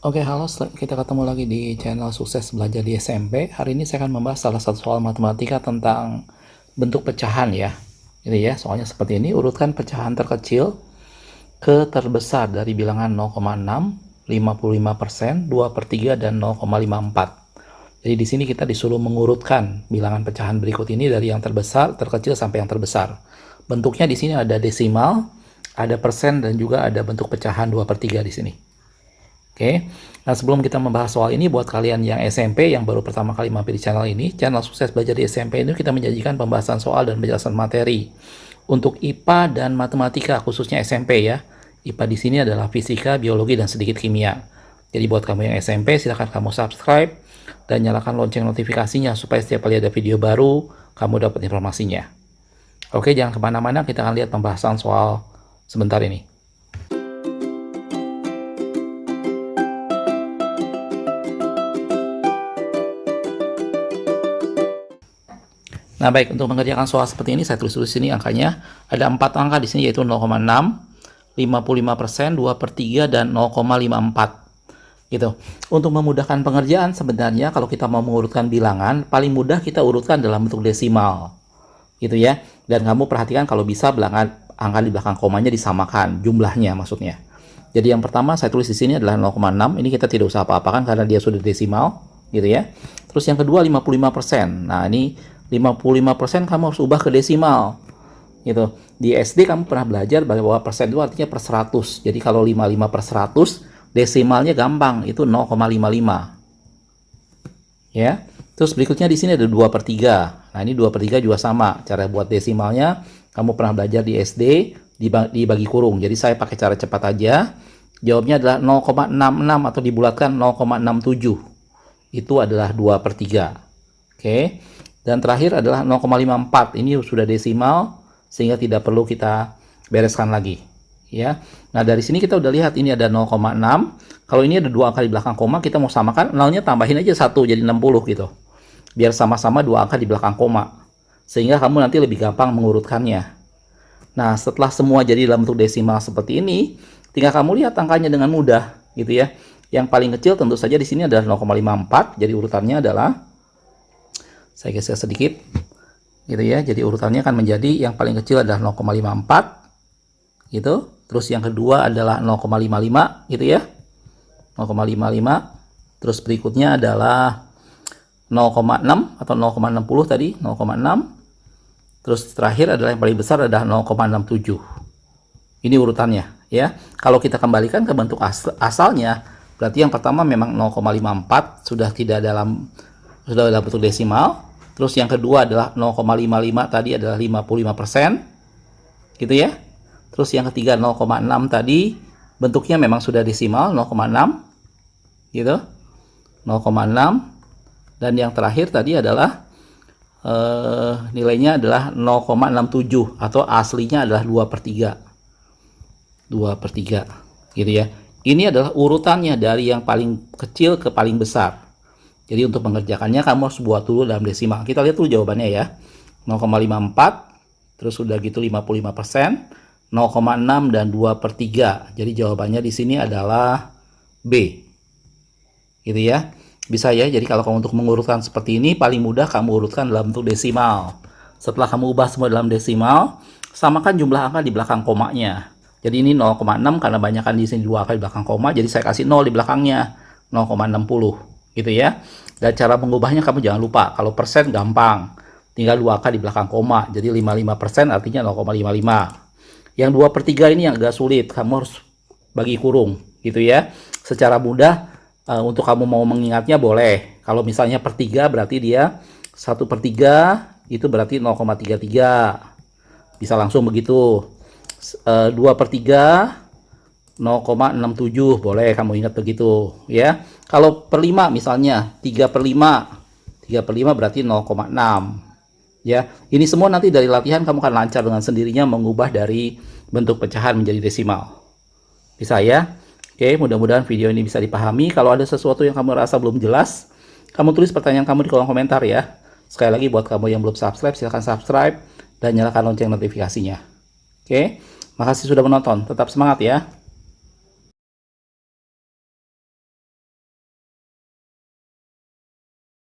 Oke, halo, kita ketemu lagi di channel Sukses Belajar di SMP. Hari ini saya akan membahas salah satu soal matematika tentang bentuk pecahan ya. Ini ya, soalnya seperti ini, urutkan pecahan terkecil ke terbesar dari bilangan 0,6, 55%, 2/3, dan 0,54. Jadi di sini kita disuruh mengurutkan bilangan pecahan berikut ini dari yang terbesar, terkecil, sampai yang terbesar. Bentuknya di sini ada desimal, ada persen, dan juga ada bentuk pecahan 2/3 di sini. Oke, nah sebelum kita membahas soal ini, buat kalian yang SMP yang baru pertama kali mampir di channel ini, channel Sukses Belajar di SMP ini kita menjanjikan pembahasan soal dan penjelasan materi untuk IPA dan matematika, khususnya SMP ya. IPA di sini adalah fisika, biologi, dan sedikit kimia. Jadi buat kamu yang SMP, silahkan kamu subscribe dan nyalakan lonceng notifikasinya supaya setiap kali ada video baru, kamu dapat informasinya. Oke, jangan kemana-mana, kita akan lihat pembahasan soal sebentar ini. Nah, baik, untuk mengerjakan soal seperti ini, saya tulis di sini angkanya. Ada 4 angka di sini, yaitu 0,6, 55%, 2/3, dan 0,54. Gitu. Untuk memudahkan pengerjaan, sebenarnya kalau kita mau mengurutkan bilangan, paling mudah kita urutkan dalam bentuk desimal. Gitu ya. Dan kamu perhatikan kalau bisa bilangan angka di belakang komanya disamakan, jumlahnya maksudnya. Jadi yang pertama saya tulis di sini adalah 0,6. Ini kita tidak usah apa-apakan karena dia sudah desimal, gitu ya. Terus yang kedua 55%. Nah, ini 55% kamu harus ubah ke desimal gitu. Di SD kamu pernah belajar bahwa persen itu artinya per 100. Jadi kalau 55/100 desimalnya gampang, itu 0,55 ya. Terus berikutnya di sini ada 2/3. Nah, ini 2/3 juga sama. Cara buat desimalnya kamu pernah belajar di SD, dibagi kurung. Jadi saya pakai cara cepat aja. Jawabnya adalah 0,66 atau dibulatkan 0,67. Itu adalah 2/3. Oke. Dan terakhir adalah 0,54. Ini sudah desimal sehingga tidak perlu kita bereskan lagi ya. Nah, dari sini kita udah lihat ini ada 0,6. Kalau ini ada 2 angka di belakang koma, kita mau samakan, nolnya tambahin aja 1 jadi 60 gitu. Biar sama-sama 2 angka di belakang koma. Sehingga kamu nanti lebih gampang mengurutkannya. Nah, setelah semua jadi dalam bentuk desimal seperti ini, tinggal kamu lihat angkanya dengan mudah gitu ya. Yang paling kecil tentu saja di sini adalah 0,54. Jadi urutannya adalah, saya geser sedikit gitu ya. Jadi urutannya akan menjadi yang paling kecil adalah 0,54 gitu. Terus yang kedua adalah 0,55 gitu ya. 0,55. Terus berikutnya adalah 0,6 atau 0,60 tadi, 0,6. Terus terakhir adalah yang paling besar adalah 0,67. Ini urutannya ya. Kalau kita kembalikan ke bentuk asalnya, berarti yang pertama memang 0,54 sudah dalam bentuk desimal. Terus yang kedua adalah 0,55 tadi adalah 55% gitu ya. Terus yang ketiga 0,6 tadi bentuknya memang sudah desimal, 0,6 gitu, 0,6. Dan yang terakhir tadi adalah nilainya adalah 0,67 atau aslinya adalah 2/3 gitu ya. Ini adalah urutannya dari yang paling kecil ke paling besar. Jadi untuk mengerjakannya kamu harus buat dulu dalam desimal. Kita lihat dulu jawabannya ya. 0,54, terus udah gitu 55%, 0,6 dan 2/3. Jadi jawabannya di sini adalah B. Gitu ya. Bisa ya. Jadi kalau kamu untuk mengurutkan seperti ini, paling mudah kamu urutkan dalam bentuk desimal. Setelah kamu ubah semua dalam desimal, samakan jumlah angka di belakang komanya. Jadi ini 0,6 karena banyakkan di sini 2 angka di belakang koma, jadi saya kasih 0 di belakangnya, 0,60. Gitu ya. Dan cara mengubahnya kamu jangan lupa, kalau persen gampang, tinggal 2 angka di belakang koma, jadi 55% artinya 0,55. Yang 2/3 ini yang agak sulit, kamu harus bagi kurung gitu ya. Secara mudah untuk kamu mau mengingatnya boleh. Kalau misalnya per 3 berarti dia 1/3 itu berarti 0,33, bisa langsung begitu. 2/3 0,67 boleh kamu ingat begitu ya. Kalau per 5 misalnya 3/5 berarti 0,6 ya. Ini semua nanti dari latihan kamu akan lancar dengan sendirinya mengubah dari bentuk pecahan menjadi desimal. Bisa ya. Oke, mudah-mudahan video ini bisa dipahami. Kalau ada sesuatu yang kamu rasa belum jelas, kamu tulis pertanyaan kamu di kolom komentar ya. Sekali lagi buat kamu yang belum subscribe, silahkan subscribe dan nyalakan lonceng notifikasinya. Oke, makasih sudah menonton. Tetap semangat ya.